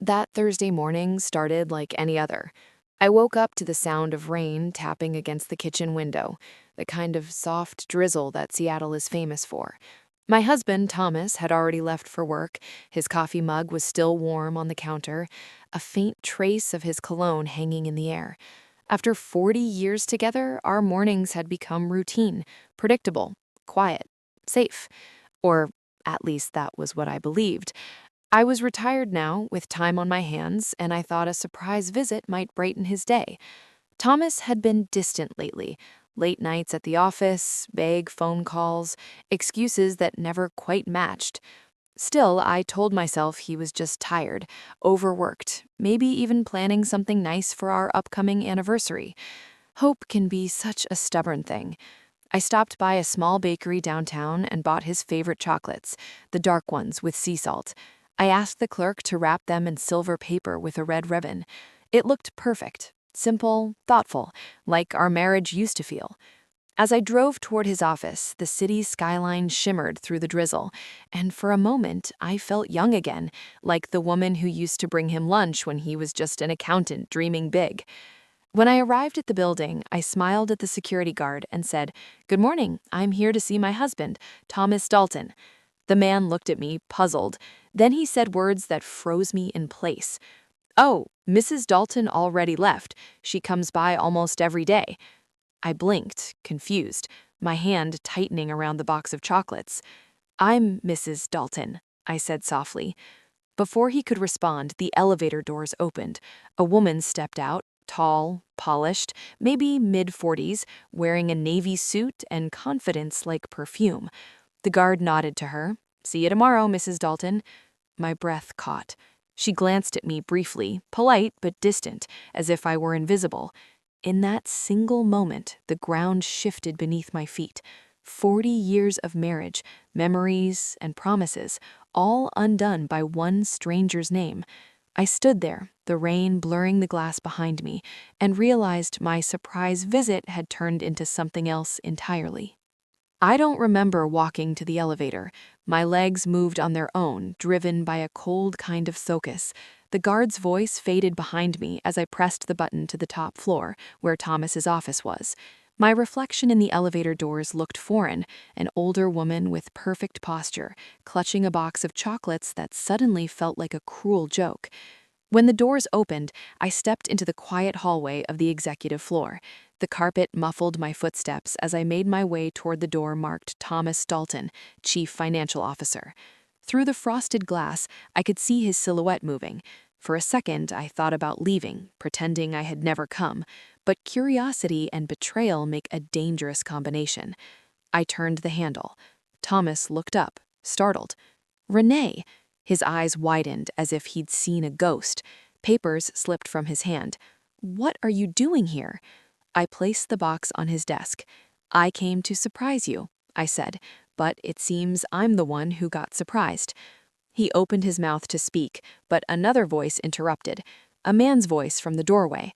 That Thursday morning started like any other. I woke up to the sound of rain tapping against the kitchen window, the kind of soft drizzle that Seattle is famous for. My husband, Thomas, had already left for work. His coffee mug was still warm on the counter, a faint trace of his cologne hanging in the air. After 40 years together, our mornings had become routine, predictable, quiet, safe. Or at least that was what I believed. I was retired now, with time on my hands, and I thought a surprise visit might brighten his day. Thomas had been distant lately. Late nights at the office, vague phone calls, excuses that never quite matched. Still, I told myself he was just tired, overworked, maybe even planning something nice for our upcoming anniversary. Hope can be such a stubborn thing. I stopped by a small bakery downtown and bought his favorite chocolates, the dark ones with sea salt. I asked the clerk to wrap them in silver paper with a red ribbon. It looked perfect, simple, thoughtful, like our marriage used to feel. As I drove toward his office, the city's skyline shimmered through the drizzle, and for a moment I felt young again, like the woman who used to bring him lunch when he was just an accountant dreaming big. When I arrived at the building, I smiled at the security guard and said, "Good morning, I'm here to see my husband, Thomas Dalton." The man looked at me, puzzled. Then he said words that froze me in place. "Oh, Mrs. Dalton already left. She comes by almost every day." I blinked, confused, my hand tightening around the box of chocolates. "I'm Mrs. Dalton," I said softly. Before he could respond, the elevator doors opened. A woman stepped out, tall, polished, maybe mid-40s, wearing a navy suit and confidence like perfume. The guard nodded to her. "See you tomorrow, Mrs. Dalton." My breath caught. She glanced at me briefly, polite but distant, as if I were invisible. In that single moment, the ground shifted beneath my feet. 40 years of marriage, memories, and promises, all undone by one stranger's name. I stood there, the rain blurring the glass behind me, and realized my surprise visit had turned into something else entirely. I don't remember walking to the elevator. My legs moved on their own, driven by a cold kind of focus. The guard's voice faded behind me as I pressed the button to the top floor, where Thomas's office was. My reflection in the elevator doors looked foreign, an older woman with perfect posture, clutching a box of chocolates that suddenly felt like a cruel joke. When the doors opened, I stepped into the quiet hallway of the executive floor. The carpet muffled my footsteps as I made my way toward the door marked Thomas Dalton, Chief Financial Officer. Through the frosted glass, I could see his silhouette moving. For a second, I thought about leaving, pretending I had never come. But curiosity and betrayal make a dangerous combination. I turned the handle. Thomas looked up, startled. "Renee!" His eyes widened as if he'd seen a ghost. Papers slipped from his hand. "What are you doing here?" I placed the box on his desk. "I came to surprise you," I said, "but it seems I'm the one who got surprised." He opened his mouth to speak, but another voice interrupted. A man's voice from the doorway.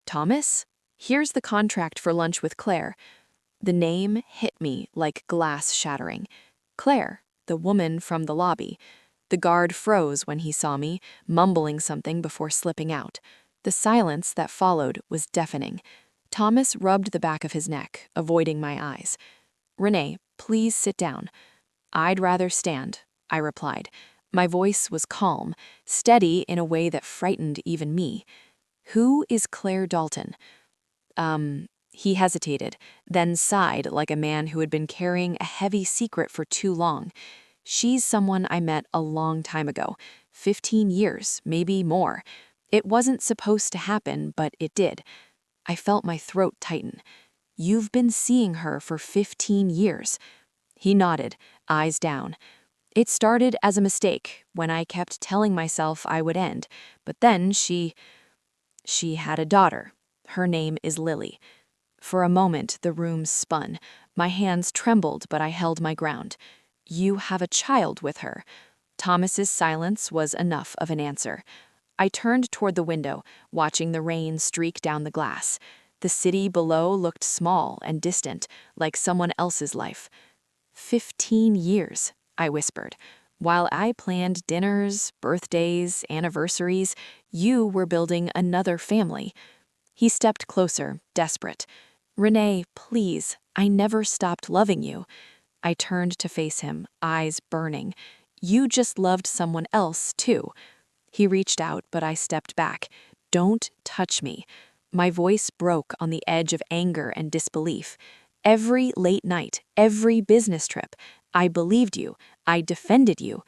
"Thomas? Here's the contract for lunch with Claire." The name hit me like glass shattering. Claire, the woman from the lobby. The guard froze when he saw me, mumbling something before slipping out. The silence that followed was deafening. Thomas rubbed the back of his neck, avoiding my eyes. "Renee, please sit down." "I'd rather stand," I replied. My voice was calm, steady in a way that frightened even me. "Who is Claire Dalton?" He hesitated, then sighed like a man who had been carrying a heavy secret for too long. "She's someone I met a long time ago, 15 years, maybe more. It wasn't supposed to happen, but it did." I felt my throat tighten. "You've been seeing her for 15 years." He nodded, eyes down. "It started as a mistake, when I kept telling myself I would end. But then she had a daughter. Her name is Lily." For a moment, the room spun. My hands trembled, but I held my ground. "You have a child with her." Thomas's silence was enough of an answer. I turned toward the window, watching the rain streak down the glass. The city below looked small and distant, like someone else's life. 15 years, I whispered. While I planned dinners, birthdays, anniversaries, you were building another family. He stepped closer, desperate. Renee, please, I never stopped loving you. I turned to face him, eyes burning. You just loved someone else, too. He reached out, but I stepped back. Don't touch me. My voice broke on the edge of anger and disbelief. Every late night, every business trip, I believed you. I defended you.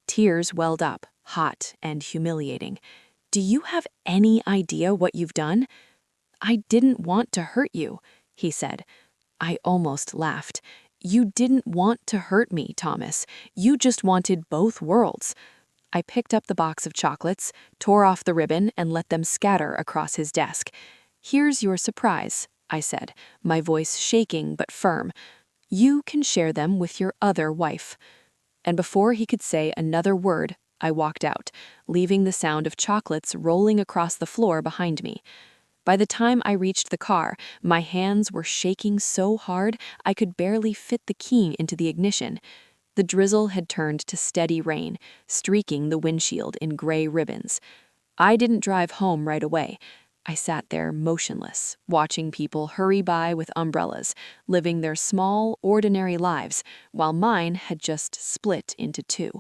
Tears welled up, hot and humiliating. Do you have any idea what you've done? I didn't want to hurt you, he said. I almost laughed. You didn't want to hurt me, Thomas. You just wanted both worlds. I picked up the box of chocolates, tore off the ribbon, and let them scatter across his desk. Here's your surprise, I said, my voice shaking but firm. You can share them with your other wife. And before he could say another word, I walked out, leaving the sound of chocolates rolling across the floor behind me. By the time I reached the car, my hands were shaking so hard I could barely fit the key into the ignition. The drizzle had turned to steady rain, streaking the windshield in gray ribbons. I didn't drive home right away. I sat there motionless, watching people hurry by with umbrellas, living their small, ordinary lives, while mine had just split into two.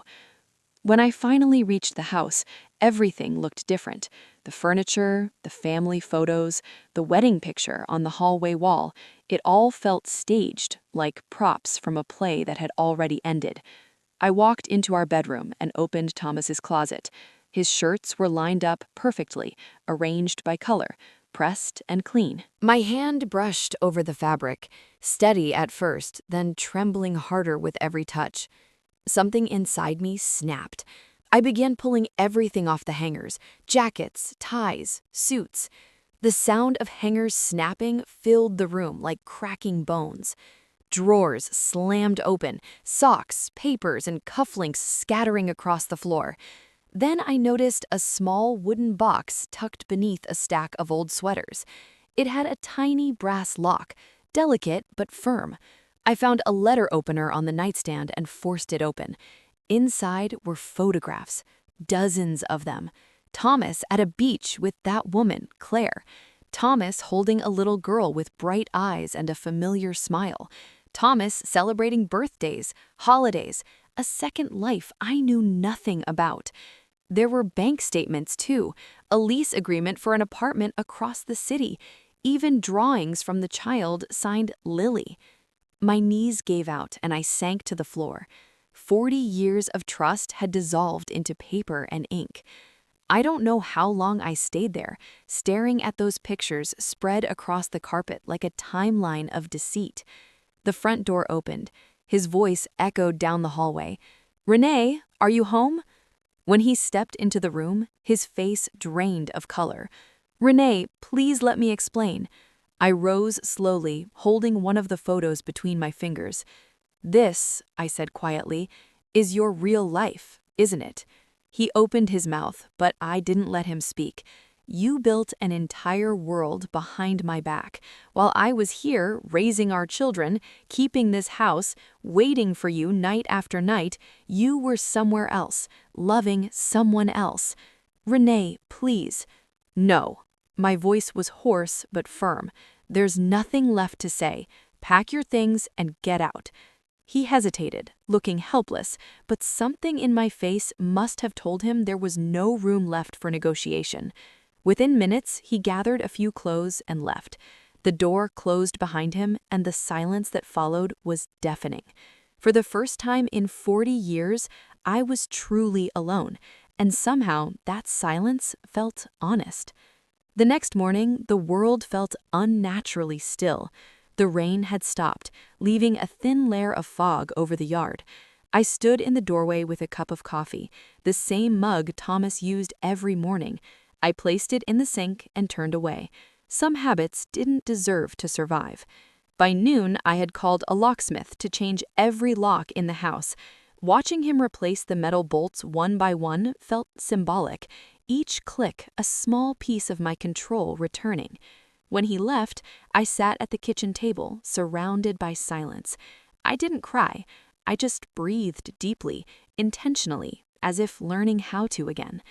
When I finally reached the house, everything looked different. The furniture, the family photos, the wedding picture on the hallway wall, it all felt staged, like props from a play that had already ended. I walked into our bedroom and opened Thomas's closet. His shirts were lined up perfectly, arranged by color, pressed and clean. My hand brushed over the fabric, steady at first, then trembling harder with every touch. Something inside me snapped. I began pulling everything off the hangers, jackets, ties, suits. The sound of hangers snapping filled the room like cracking bones. Drawers slammed open, socks, papers, and cufflinks scattering across the floor. Then I noticed a small wooden box tucked beneath a stack of old sweaters. It had a tiny brass lock, delicate but firm. I found a letter opener on the nightstand and forced it open. Inside were photographs, dozens of them. Thomas at a beach with that woman, Claire. Thomas holding a little girl with bright eyes and a familiar smile. Thomas celebrating birthdays, holidays, a second life I knew nothing about. There were bank statements, too, a lease agreement for an apartment across the city, even drawings from the child signed Lily. My knees gave out and I sank to the floor. 40 years of trust had dissolved into paper and ink. I don't know how long I stayed there, staring at those pictures spread across the carpet like a timeline of deceit. The front door opened. His voice echoed down the hallway. "Renee, are you home?" When he stepped into the room, his face drained of color. "Renee, please let me explain." I rose slowly, holding one of the photos between my fingers. "This," I said quietly, "is your real life, isn't it?" He opened his mouth, but I didn't let him speak. "You built an entire world behind my back, while I was here raising our children, keeping this house, waiting for you night after night. You were somewhere else, loving someone else. Renee, please." "No." My voice was hoarse but firm. "There's nothing left to say. Pack your things and get out." He hesitated, looking helpless, but something in my face must have told him there was no room left for negotiation. Within minutes, he gathered a few clothes and left. The door closed behind him, and the silence that followed was deafening. For the first time in 40 years, I was truly alone, and somehow that silence felt honest. The next morning, the world felt unnaturally still. The rain had stopped, leaving a thin layer of fog over the yard. I stood in the doorway with a cup of coffee, the same mug Thomas used every morning. I placed it in the sink and turned away. Some habits didn't deserve to survive. By noon, I had called a locksmith to change every lock in the house. Watching him replace the metal bolts one by one felt symbolic, each click a small piece of my control returning. When he left, I sat at the kitchen table, surrounded by silence. I didn't cry. I just breathed deeply, intentionally, as if learning how to again.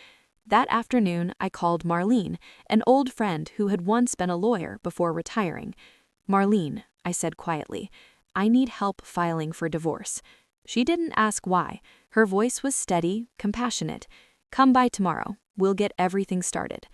That afternoon, I called Marlene, an old friend who had once been a lawyer before retiring. "Marlene," I said quietly, "I need help filing for divorce." She didn't ask why. Her voice was steady, compassionate. "Come by tomorrow. We'll get everything started."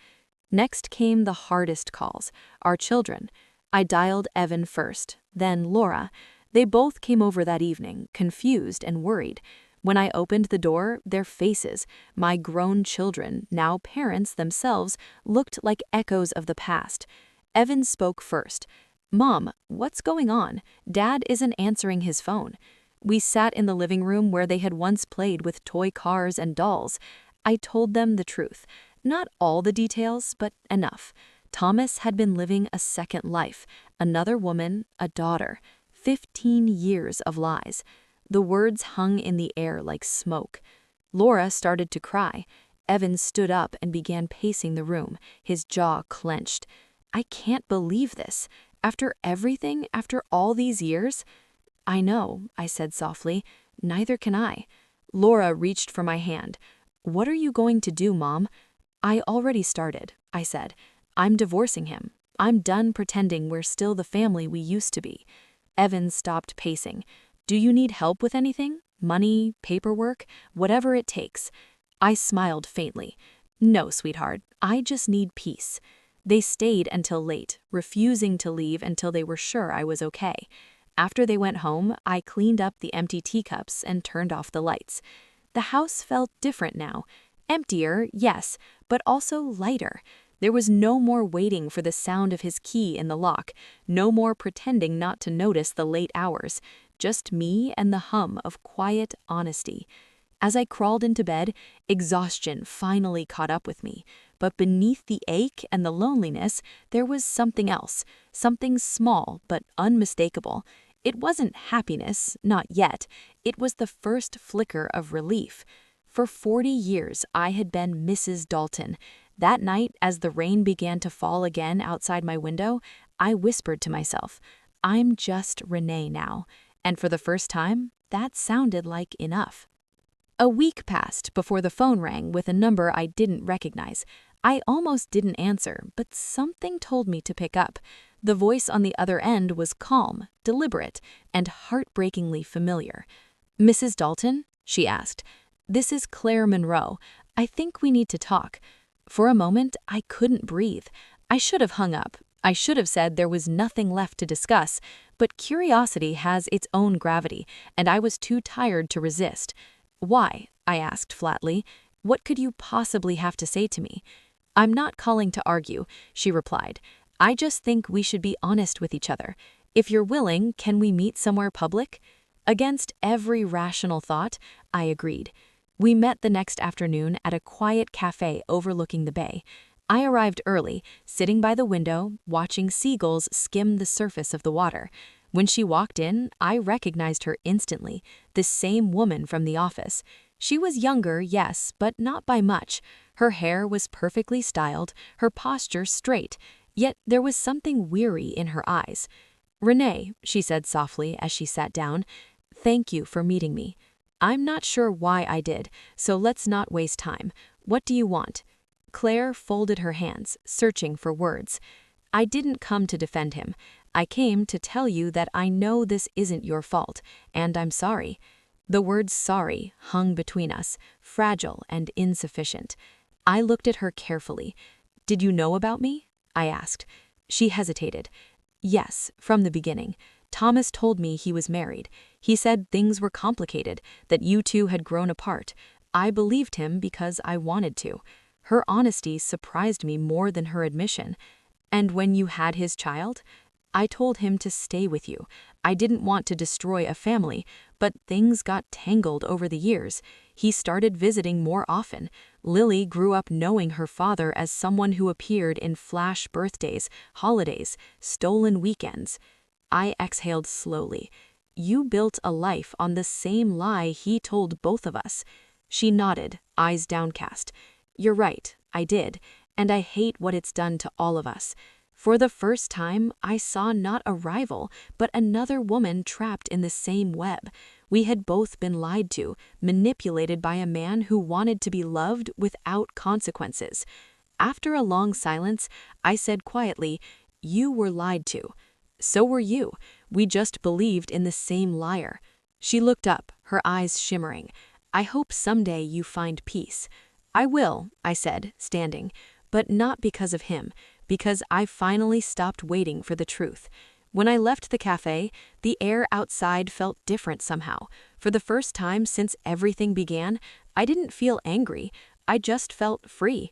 Next came the hardest calls, our children. I dialed Evan first, then Laura. They both came over that evening, confused and worried. When I opened the door, their faces, my grown children, now parents themselves, looked like echoes of the past. Evan spoke first. "Mom, what's going on? Dad isn't answering his phone." We sat in the living room where they had once played with toy cars and dolls. I told them the truth. Not all the details, but enough. Thomas had been living a second life, another woman, a daughter. 15 years of lies. The words hung in the air like smoke. Laura started to cry. Evan stood up and began pacing the room, his jaw clenched. "I can't believe this. After everything, after all these years?" "I know," I said softly. "Neither can I." Laura reached for my hand. "What are you going to do, Mom?" "I already started," I said. "I'm divorcing him. I'm done pretending we're still the family we used to be." Evan stopped pacing. "Do you need help with anything? Money, paperwork, whatever it takes?" I smiled faintly. "No, sweetheart, I just need peace." They stayed until late, refusing to leave until they were sure I was okay. After they went home, I cleaned up the empty teacups and turned off the lights. The house felt different now. Emptier, yes, but also lighter. There was no more waiting for the sound of his key in the lock, no more pretending not to notice the late hours, just me and the hum of quiet honesty. As I crawled into bed, exhaustion finally caught up with me, but beneath the ache and the loneliness, there was something else, something small but unmistakable. It wasn't happiness, not yet. It was the first flicker of relief. For 40 years, I had been Mrs. Dalton. That night, as the rain began to fall again outside my window, I whispered to myself, "I'm just Renee now." And for the first time, that sounded like enough. A week passed before the phone rang with a number I didn't recognize. I almost didn't answer, but something told me to pick up. The voice on the other end was calm, deliberate, and heartbreakingly familiar. "Mrs. Dalton?" she asked. "This is Claire Monroe. I think we need to talk." For a moment, I couldn't breathe. I should have hung up. I should have said there was nothing left to discuss, but curiosity has its own gravity, and I was too tired to resist. "Why?" I asked flatly. "What could you possibly have to say to me?" "I'm not calling to argue," she replied. "I just think we should be honest with each other. If you're willing, can we meet somewhere public?" Against every rational thought, I agreed. We met the next afternoon at a quiet cafe overlooking the bay. I arrived early, sitting by the window, watching seagulls skim the surface of the water. When she walked in, I recognized her instantly, the same woman from the office. She was younger, yes, but not by much. Her hair was perfectly styled, her posture straight, yet there was something weary in her eyes. "Renee," she said softly as she sat down, "thank you for meeting me. I'm not sure why I did, so let's not waste time. What do you want?" Claire folded her hands, searching for words. "I didn't come to defend him. I came to tell you that I know this isn't your fault, and I'm sorry." The word sorry hung between us, fragile and insufficient. I looked at her carefully. "Did you know about me?" I asked. She hesitated. "Yes, from the beginning. Thomas told me he was married. He said things were complicated, that you two had grown apart. I believed him because I wanted to." Her honesty surprised me more than her admission. "And when you had his child?" "I told him to stay with you. I didn't want to destroy a family, but things got tangled over the years. He started visiting more often. Lily grew up knowing her father as someone who appeared in flash birthdays, holidays, stolen weekends." I exhaled slowly. "You built a life on the same lie he told both of us." She nodded, eyes downcast. "You're right, I did, and I hate what it's done to all of us." For the first time, I saw not a rival, but another woman trapped in the same web. We had both been lied to, manipulated by a man who wanted to be loved without consequences. After a long silence, I said quietly, "You were lied to. So were you. We just believed in the same liar." She looked up, her eyes shimmering. "I hope someday you find peace." "I will," I said, standing, "but not because of him, because I finally stopped waiting for the truth." When I left the cafe, the air outside felt different somehow. For the first time since everything began, I didn't feel angry. I just felt free.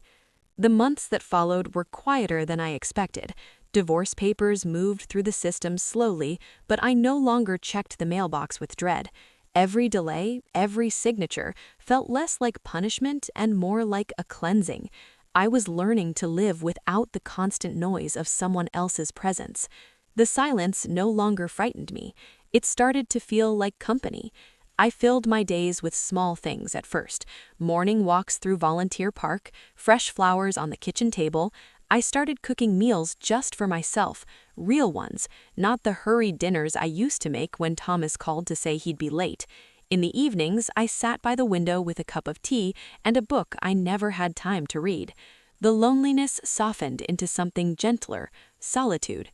The months that followed were quieter than I expected. Divorce papers moved through the system slowly, but I no longer checked the mailbox with dread. Every delay, every signature, felt less like punishment and more like a cleansing. I was learning to live without the constant noise of someone else's presence. The silence no longer frightened me. It started to feel like company. I filled my days with small things at first: morning walks through Volunteer Park, fresh flowers on the kitchen table. I started cooking meals just for myself, real ones, not the hurried dinners I used to make when Thomas called to say he'd be late. In the evenings, I sat by the window with a cup of tea and a book I never had time to read. The loneliness softened into something gentler: solitude.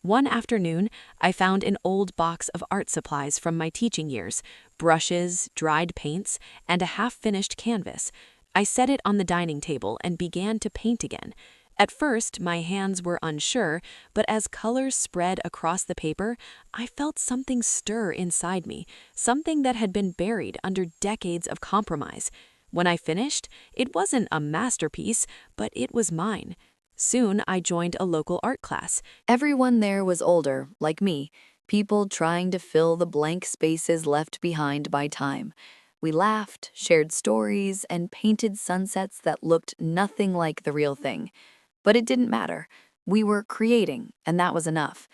One afternoon, I found an old box of art supplies from my teaching years: brushes, dried paints, and a half-finished canvas. I set it on the dining table and began to paint again. At first, my hands were unsure, but as colors spread across the paper, I felt something stir inside me, something that had been buried under decades of compromise. When I finished, it wasn't a masterpiece, but it was mine. Soon, I joined a local art class. Everyone there was older, like me, people trying to fill the blank spaces left behind by time. We laughed, shared stories, and painted sunsets that looked nothing like the real thing. But it didn't matter. We were creating, and that was enough.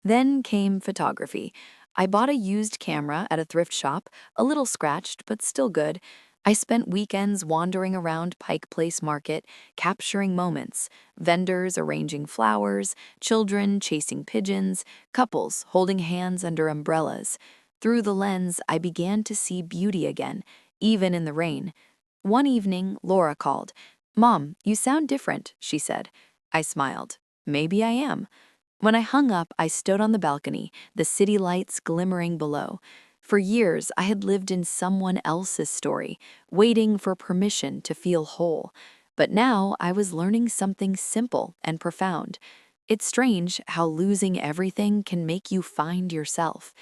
Then came photography. I bought a used camera at a thrift shop, a little scratched, but still good. I spent weekends wandering around Pike Place Market, capturing moments: vendors arranging flowers, children chasing pigeons, couples holding hands under umbrellas. Through the lens, I began to see beauty again, even in the rain. One evening, Laura called. "Mom, you sound different," she said. I smiled. Maybe I am. When I hung up, I stood on the balcony, the city lights glimmering below. For years, I had lived in someone else's story, waiting for permission to feel whole. But now I was learning something simple and profound. It's strange how losing everything can make you find yourself.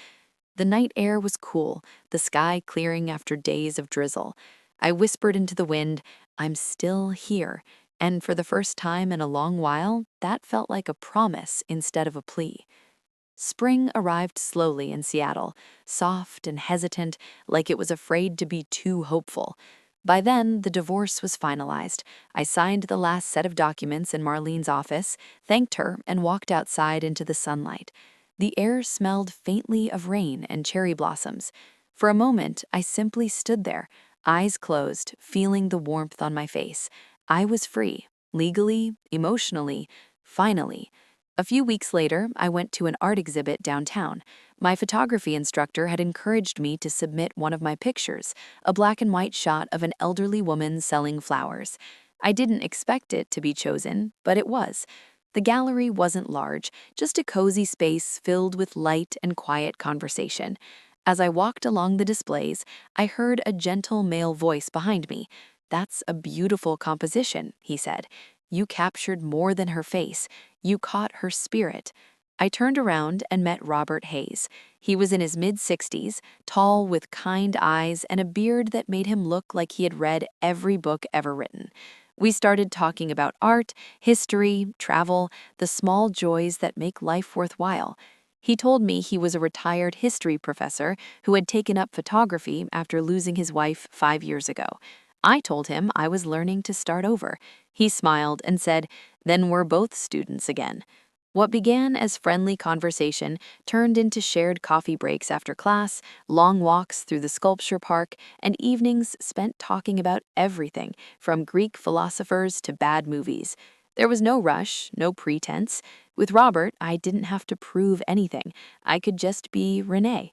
The night air was cool, the sky clearing after days of drizzle. I whispered into the wind, "I'm still here." And for the first time in a long while, that felt like a promise instead of a plea. Spring arrived slowly in Seattle, soft and hesitant, like it was afraid to be too hopeful. By then, the divorce was finalized. I signed the last set of documents in Marlene's office, thanked her, and walked outside into the sunlight. The air smelled faintly of rain and cherry blossoms. For a moment, I simply stood there, eyes closed, feeling the warmth on my face. I was free, legally, emotionally, finally. A few weeks later, I went to an art exhibit downtown. My photography instructor had encouraged me to submit one of my pictures, a black and white shot of an elderly woman selling flowers. I didn't expect it to be chosen, but it was. The gallery wasn't large, just a cozy space filled with light and quiet conversation. As I walked along the displays, I heard a gentle male voice behind me. "That's a beautiful composition," he said. "You captured more than her face. You caught her spirit." I turned around and met Robert Hayes. He was in his mid-60s, tall with kind eyes and a beard that made him look like he had read every book ever written. We started talking about art, history, travel, the small joys that make life worthwhile. He told me he was a retired history professor who had taken up photography after losing his wife 5 years ago. I told him I was learning to start over. He smiled and said, "Then we're both students again." What began as friendly conversation turned into shared coffee breaks after class, long walks through the sculpture park, and evenings spent talking about everything, from Greek philosophers to bad movies. There was no rush, no pretense. With Robert, I didn't have to prove anything. I could just be Renee.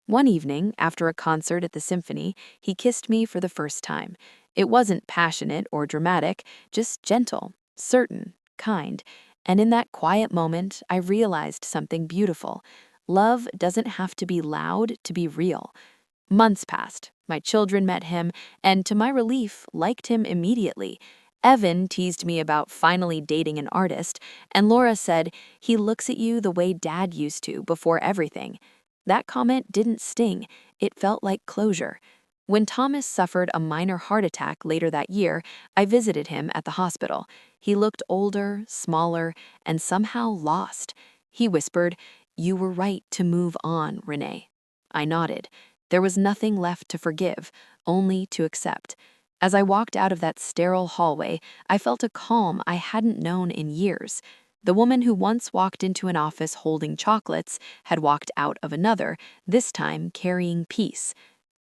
One evening, after a concert at the symphony, he kissed me for the first time. It wasn't passionate or dramatic, just gentle, certain, kind. And in that quiet moment, I realized something beautiful. Love doesn't have to be loud to be real. Months passed. My children met him, and to my relief, liked him immediately. Evan teased me about finally dating an artist, and Laura said, "He looks at you the way Dad used to before everything." That comment didn't sting, it felt like closure. When Thomas suffered a minor heart attack later that year, I visited him at the hospital. He looked older, smaller, and somehow lost. He whispered, "You were right to move on, Renee." I nodded. There was nothing left to forgive, only to accept. As I walked out of that sterile hallway, I felt a calm I hadn't known in years. The woman who once walked into an office holding chocolates had walked out of another, this time carrying peace.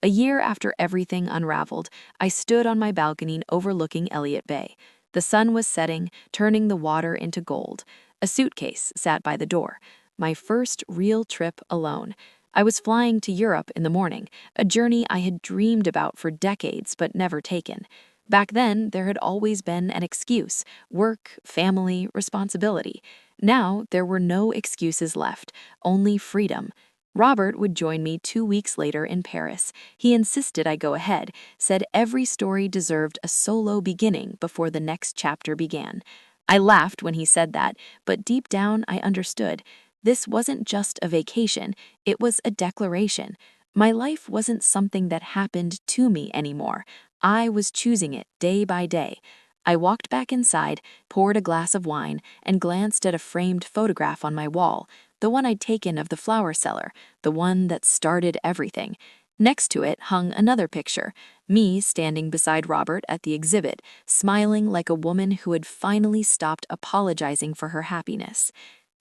A year after everything unraveled, I stood on my balcony overlooking Elliott Bay. The sun was setting, turning the water into gold. A suitcase sat by the door. My first real trip alone. I was flying to Europe in the morning, a journey I had dreamed about for decades but never taken. Back then, there had always been an excuse: work, family, responsibility. Now, there were no excuses left, only freedom. Robert would join me 2 weeks later in Paris. He insisted I go ahead, said every story deserved a solo beginning before the next chapter began. I laughed when he said that, but deep down I understood. This wasn't just a vacation, it was a declaration. My life wasn't something that happened to me anymore. I was choosing it day by day. I walked back inside, poured a glass of wine, and glanced at a framed photograph on my wall, the one I'd taken of the flower seller, the one that started everything. Next to it hung another picture, me standing beside Robert at the exhibit, smiling like a woman who had finally stopped apologizing for her happiness.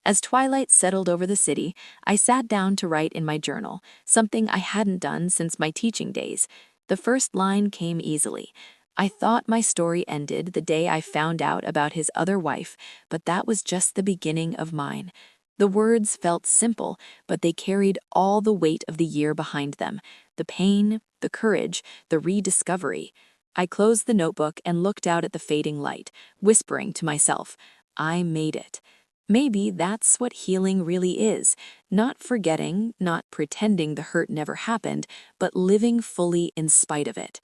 As twilight settled over the city, I sat down to write in my journal, something I hadn't done since my teaching days. The first line came easily. I thought my story ended the day I found out about his other wife, but that was just the beginning of mine. The words felt simple, but they carried all the weight of the year behind them. The pain, the courage, the rediscovery. I closed the notebook and looked out at the fading light, whispering to myself, I made it. Maybe that's what healing really is. Not forgetting, not pretending the hurt never happened, but living fully in spite of it.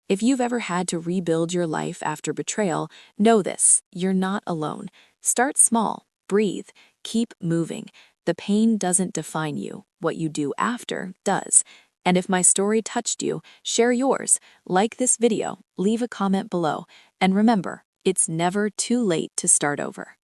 If you've ever had to rebuild your life after betrayal, know this: you're not alone. Start small, breathe, keep moving. The pain doesn't define you. What you do after does. And if my story touched you, share yours. Like this video, leave a comment below, and remember, it's never too late to start over.